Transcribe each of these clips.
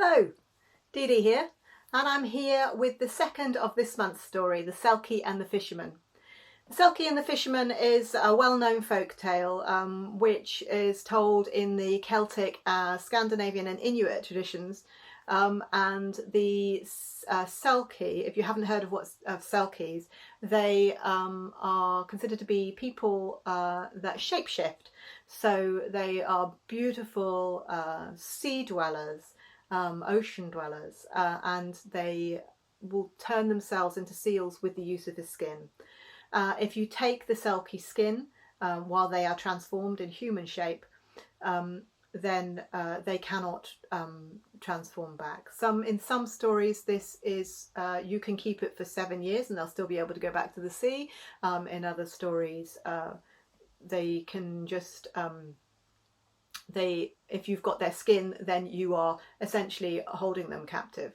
Hello, Dee Dee here, and I'm here with the second of this month's story, The Selkie and the Fisherman. The Selkie and the Fisherman is a well-known folk tale which is told in the Celtic, Scandinavian and Inuit traditions, and the Selkie, if you haven't heard of Selkies, they are considered to be people that shapeshift. So they are beautiful sea dwellers, ocean dwellers, and they will turn themselves into seals with the use of the skin. If you take the Selkie skin while they are transformed in human shape, then they cannot transform back. In some stories this is you can keep it for 7 years and they'll still be able to go back to the sea. In other stories they can just if you've got their skin, then you are essentially holding them captive,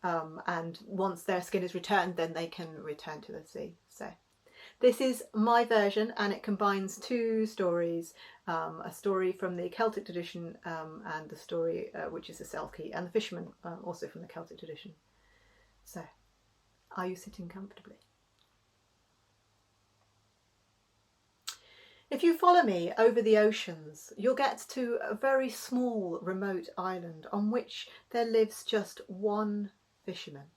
and once their skin is returned, then they can return to the sea. So this is my version, and it combines two stories, a story from the Celtic tradition and the story which is the Selkie and the Fisherman, also from the Celtic tradition. So, are you sitting comfortably? If you follow me over the oceans, you'll get to a very small remote island on which there lives just one fisherman.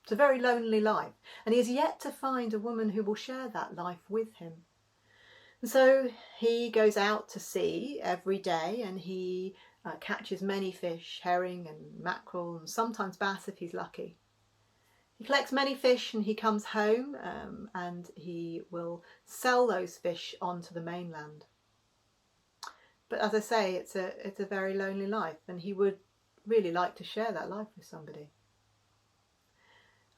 It's a very lonely life, and he has yet to find a woman who will share that life with him. And so he goes out to sea every day, and he catches many fish, herring and mackerel, and sometimes bass if he's lucky. He collects many fish and he comes home and he will sell those fish onto the mainland. But as I say, it's a very lonely life, and he would really like to share that life with somebody.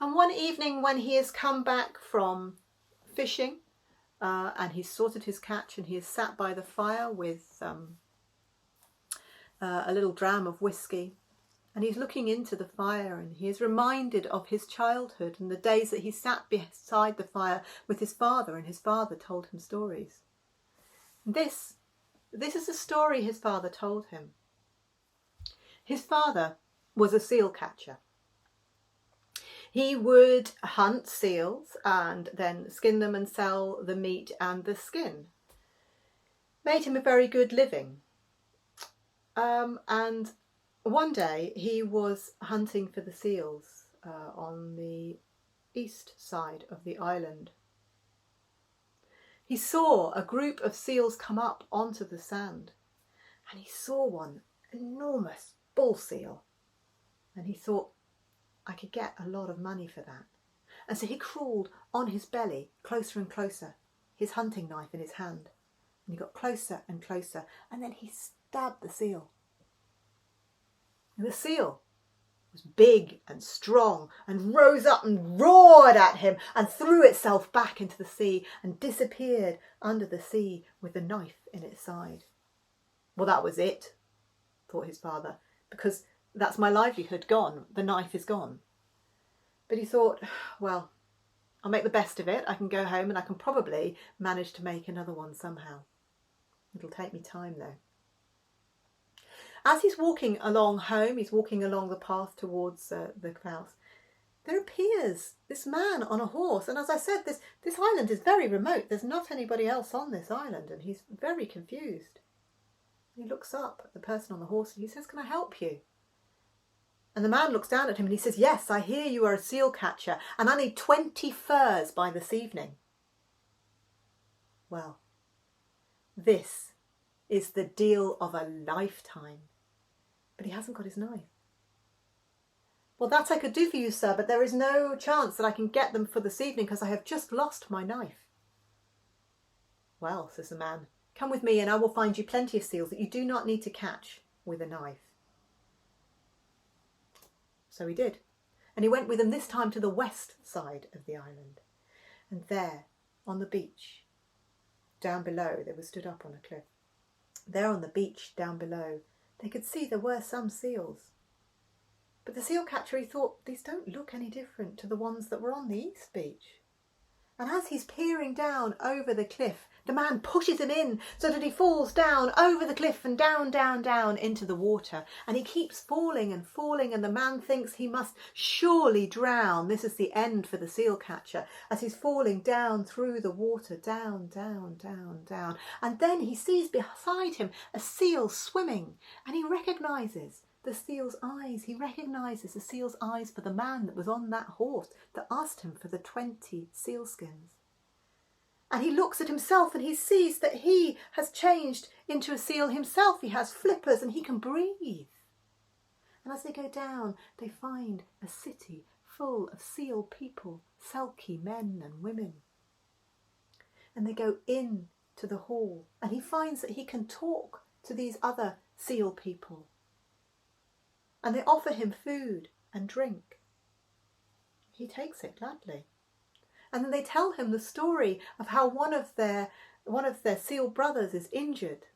And one evening when he has come back from fishing and he's sorted his catch and he is sat by the fire with a little dram of whiskey, and he's looking into the fire, and he is reminded of his childhood and the days that he sat beside the fire with his father, and his father told him stories. And this is the story his father told him. His father was a seal catcher. He would hunt seals and then skin them and sell the meat and the skin. Made him a very good living. And one day he was hunting for the seals on the east side of the island. He saw a group of seals come up onto the sand, and he saw one enormous bull seal, and he thought, I could get a lot of money for that. And so he crawled on his belly closer and closer, his hunting knife in his hand, and he got closer and closer, and then he stabbed the seal. And the seal was big and strong and rose up and roared at him and threw itself back into the sea and disappeared under the sea with the knife in its side. Well, that was it, thought his father, because that's my livelihood gone. The knife is gone. But he thought, well, I'll make the best of it. I can go home and I can probably manage to make another one somehow. It'll take me time though. As he's walking along home, he's walking along the path towards the house, there appears this man on a horse. And as I said, this island is very remote. There's not anybody else on this island, and he's very confused. He looks up at the person on the horse and he says, can I help you? And the man looks down at him and he says, yes, I hear you are a seal catcher and I need 20 furs by this evening. Well, this is the deal of a lifetime. But he hasn't got his knife. Well, that I could do for you, sir, but there is no chance that I can get them for this evening because I have just lost my knife. Well, says the man, come with me and I will find you plenty of seals that you do not need to catch with a knife. So he did. And he went with him this time to the west side of the island. And there, on the beach, down below, they were stood up on a cliff. There on the beach down below, they could see there were some seals. But the seal catcher, he thought, these don't look any different to the ones that were on the east beach. And as he's peering down over the cliff, The man pushes him in so that he falls down over the cliff and down, down, down into the water. And he keeps falling and falling, and the man thinks he must surely drown. This is the end for the seal catcher as he's falling down through the water, down, down, down, down. And then he sees beside him a seal swimming, and he recognises the seal's eyes. He recognises the seal's eyes for the man that was on that horse that asked him for the 20 sealskins. And he looks at himself and he sees that he has changed into a seal himself. He has flippers and he can breathe. And as they go down, they find a city full of seal people, Selkie men and women. And they go in to the hall and he finds that he can talk to these other seal people. And they offer him food and drink. He takes it gladly. And then they tell him the story of how one of their seal brothers is injured.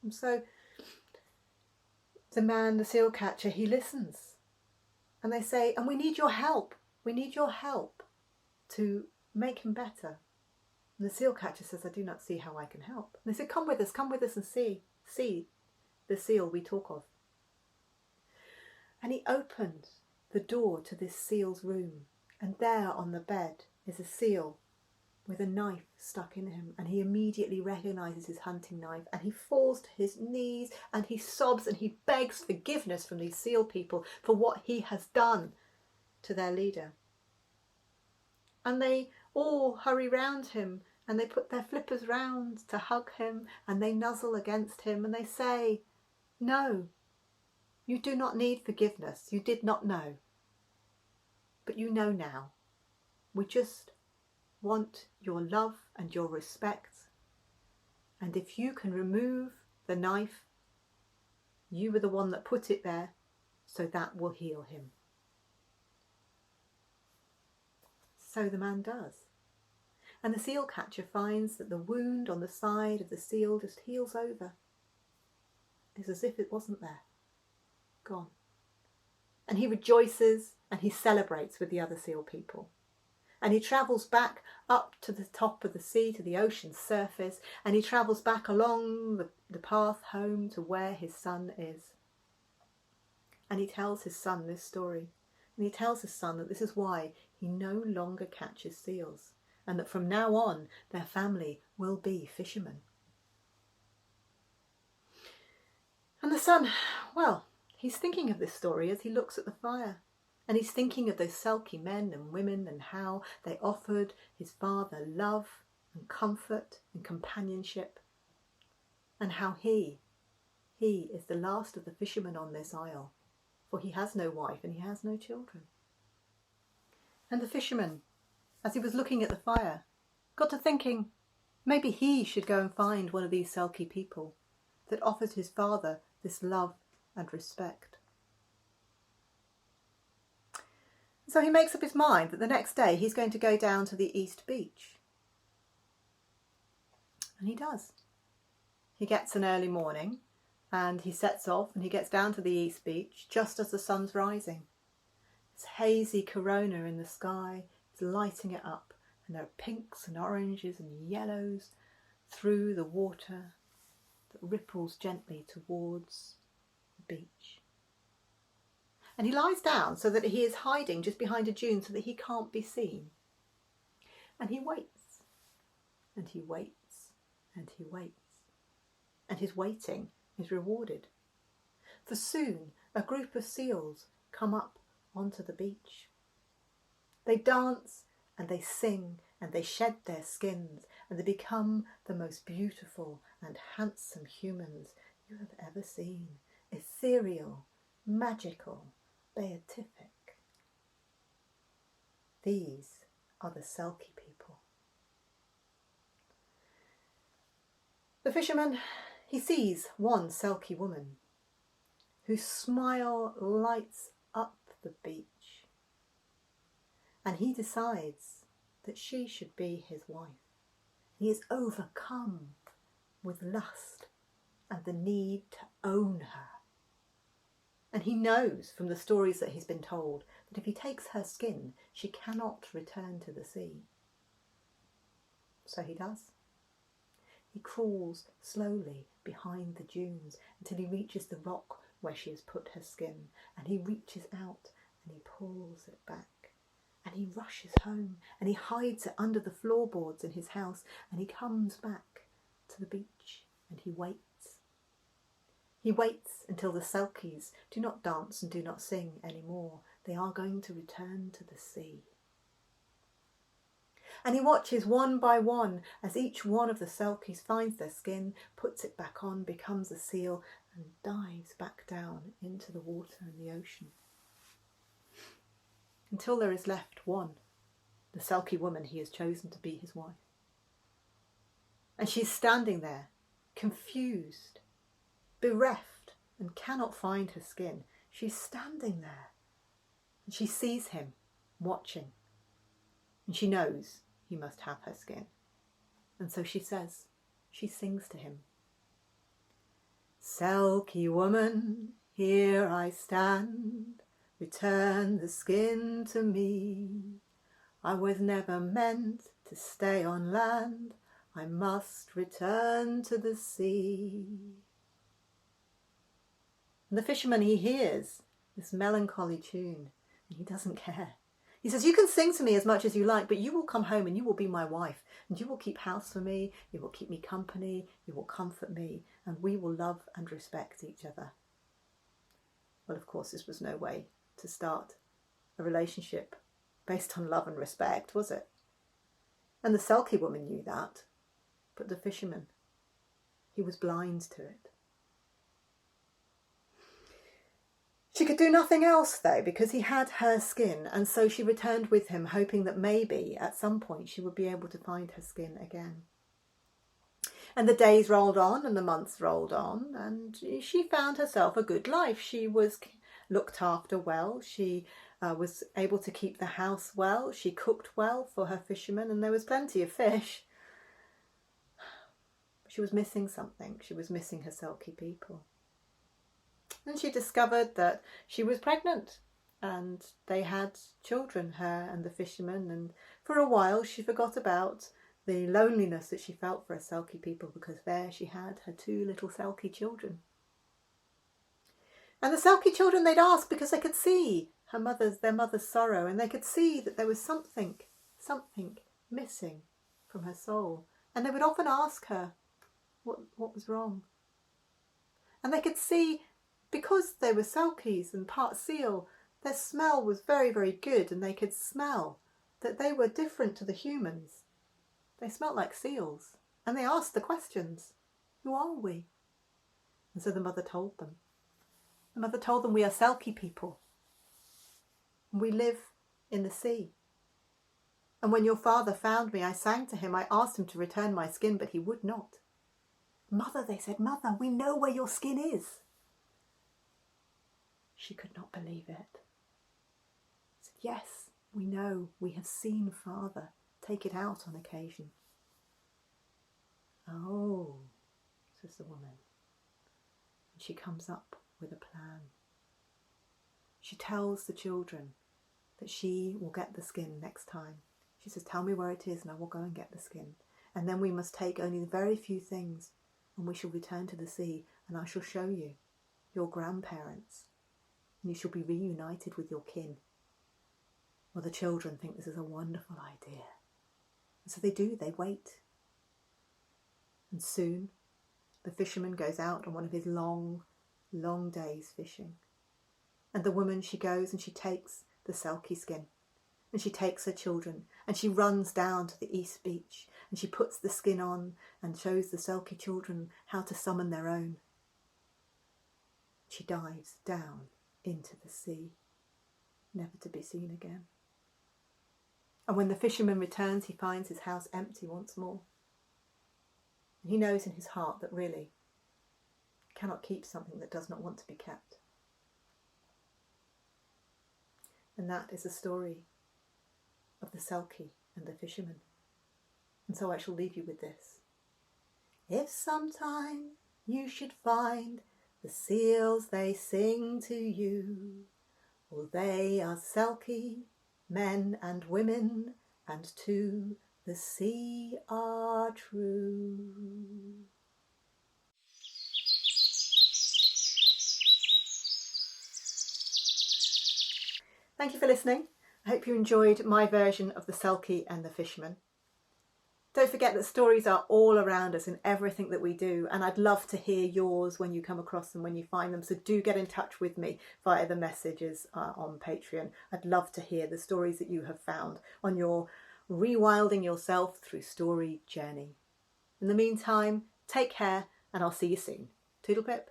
And so the man, the seal catcher, he listens. And they say, and we need your help. We need your help to make him better. And the seal catcher says, I do not see how I can help. And they say, come with us and see the seal we talk of. And he opens the door to this seal's room. And there on the bed is a seal with a knife stuck in him, and he immediately recognises his hunting knife, and he falls to his knees and he sobs and he begs forgiveness from these seal people for what he has done to their leader. And they all hurry round him and they put their flippers round to hug him and they nuzzle against him and they say, no, you do not need forgiveness. You did not know. But you know now. We just want your love and your respect. And if you can remove the knife, you were the one that put it there, so that will heal him. So the man does. And the seal catcher finds that the wound on the side of the seal just heals over. It's as if it wasn't there. Gone. And he rejoices and he celebrates with the other seal people. And he travels back up to the top of the sea, to the ocean's surface, and he travels back along the path home to where his son is. And he tells his son this story. And he tells his son that this is why he no longer catches seals, and that from now on their family will be fishermen. And the son, well, he's thinking of this story as he looks at the fire. And he's thinking of those Selkie men and women and how they offered his father love and comfort and companionship. And how he is the last of the fishermen on this isle, for he has no wife and he has no children. And the fisherman, as he was looking at the fire, got to thinking maybe he should go and find one of these Selkie people that offered his father this love and respect. So he makes up his mind that the next day he's going to go down to the East Beach. And he does. He gets an early morning and he sets off and he gets down to the East Beach just as the sun's rising. It's hazy corona in the sky, it's lighting it up, and there are pinks and oranges and yellows through the water that ripples gently towards the beach. And he lies down so that he is hiding just behind a dune so that he can't be seen. And he waits, and he waits, and he waits. And his waiting is rewarded. For soon a group of seals come up onto the beach. They dance and they sing and they shed their skins and they become the most beautiful and handsome humans you have ever seen. Ethereal, magical, beatific. These are the Selkie people. The fisherman, he sees one Selkie woman whose smile lights up the beach, and he decides that she should be his wife. He is overcome with lust and the need to own her. And he knows from the stories that he's been told that if he takes her skin, she cannot return to the sea. So he does. He crawls slowly behind the dunes until he reaches the rock where she has put her skin, and he reaches out and he pulls it back, and he rushes home and he hides it under the floorboards in his house, and he comes back to the beach and he waits. He waits until the Selkies do not dance and do not sing anymore. They are going to return to the sea. And he watches one by one as each one of the Selkies finds their skin, puts it back on, becomes a seal, and dives back down into the water and the ocean. Until there is left one, the Selkie woman he has chosen to be his wife. And she's standing there, confused, bereft, and cannot find her skin. She's standing there, and she sees him watching, and she knows he must have her skin. And so she sings to him. Selkie woman, here I stand, return the skin to me. I was never meant to stay on land, I must return to the sea. And the fisherman, he hears this melancholy tune, and he doesn't care. He says, you can sing to me as much as you like, but you will come home and you will be my wife, and you will keep house for me, you will keep me company, you will comfort me, and we will love and respect each other. Well, of course, this was no way to start a relationship based on love and respect, was it? And the Selkie woman knew that, but the fisherman, he was blind to it. She could do nothing else, though, because he had her skin, and so she returned with him, hoping that maybe at some point she would be able to find her skin again. And the days rolled on and the months rolled on, and she found herself a good life. She was looked after well, she was able to keep the house well, she cooked well for her fishermen, and there was plenty of fish. She was missing something. She was missing her Selkie people. And she discovered that she was pregnant, and they had children, her and the fisherman, and for a while she forgot about the loneliness that she felt for her Selkie people, because there she had her 2 little Selkie children. And the Selkie children, they'd ask because they could see their mother's sorrow, and they could see that there was something missing from her soul. And they would often ask her what was wrong. And they could see, because they were Selkies and part seal, their smell was very, very good, and they could smell that they were different to the humans. They smelt like seals, and they asked the questions, who are we? And so the mother told them. The mother told them, we are Selkie people. We live in the sea. And when your father found me, I sang to him, I asked him to return my skin, but he would not. Mother, they said, Mother, we know where your skin is. She could not believe it. Said, yes, we know, we have seen Father take it out on occasion. Oh, says the woman. And she comes up with a plan. She tells the children that she will get the skin next time. She says, tell me where it is and I will go and get the skin. And then we must take only very few things, and we shall return to the sea, and I shall show you your grandparents, and you shall be reunited with your kin. Well, the children think this is a wonderful idea. And so they do, they wait. And soon the fisherman goes out on one of his long, long days fishing. And the woman, she goes and she takes the Selkie skin, and she takes her children, and she runs down to the East Beach, and she puts the skin on and shows the Selkie children how to summon their own. She dives down into the sea, never to be seen again. And when the fisherman returns, he finds his house empty once more. And he knows in his heart that really he cannot keep something that does not want to be kept. And that is the story of the Selkie and the fisherman. And so I shall leave you with this. If sometime you should find the seals they sing to you, all they are Selkie, men and women, and to the sea are true. Thank you for listening. I hope you enjoyed my version of the Selkie and the Fisherman. Don't forget that stories are all around us in everything that we do, and I'd love to hear yours when you come across them, when you find them. So do get in touch with me via the messages on Patreon. I'd love to hear the stories that you have found on your rewilding yourself through story journey. In the meantime, take care, and I'll see you soon. Toodle pip.